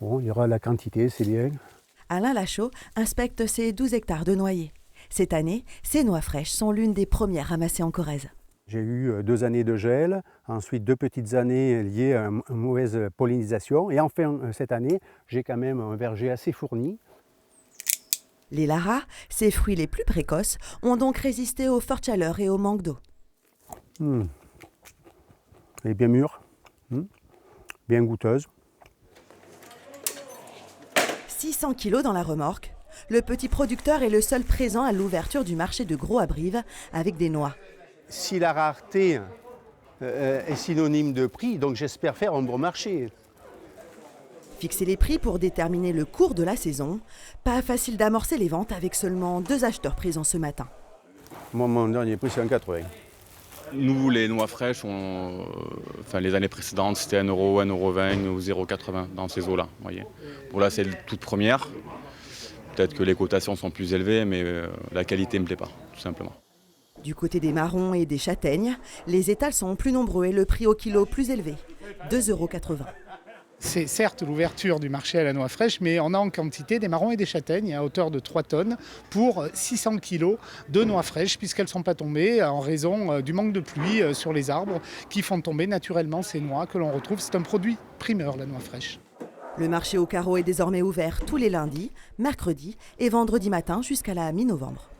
Bon, il y aura la quantité, c'est bien. Alain Lachaud inspecte ses 12 hectares de noyers. Cette année, ces noix fraîches sont l'une des premières ramassées en Corrèze. J'ai eu 2 années de gel, ensuite 2 petites années liées à une mauvaise pollinisation. Et enfin, cette année, j'ai quand même un verger assez fourni. Les Lara, ces fruits les plus précoces, ont donc résisté aux fortes chaleurs et au manque d'eau. Elle est bien mûre, bien goûteuse. 600 kilos dans la remorque. Le petit producteur est le seul présent à l'ouverture du marché de Gros à Brive avec des noix. Si la rareté est synonyme de prix, donc j'espère faire un bon marché. Fixer les prix pour déterminer le cours de la saison. Pas facile d'amorcer les ventes avec seulement 2 acheteurs présents ce matin. Moi, mon dernier prix, c'est 1,80 €. Nous, les noix fraîches, les années précédentes, c'était 1 €, 1,20 € ou 0,80 € dans ces eaux-là. Bon, là, c'est la toute première. Peut-être que les cotations sont plus élevées, mais la qualité ne me plaît pas, tout simplement. Du côté des marrons et des châtaignes, les étals sont plus nombreux et le prix au kilo plus élevé, 2,80 €. C'est certes l'ouverture du marché à la noix fraîche, mais on a en quantité des marrons et des châtaignes à hauteur de 3 tonnes pour 600 kilos de noix fraîches, puisqu'elles ne sont pas tombées en raison du manque de pluie sur les arbres qui font tomber naturellement ces noix que l'on retrouve. C'est un produit primeur, la noix fraîche. Le marché au carreau est désormais ouvert tous les lundis, mercredis et vendredis matin jusqu'à la mi-novembre.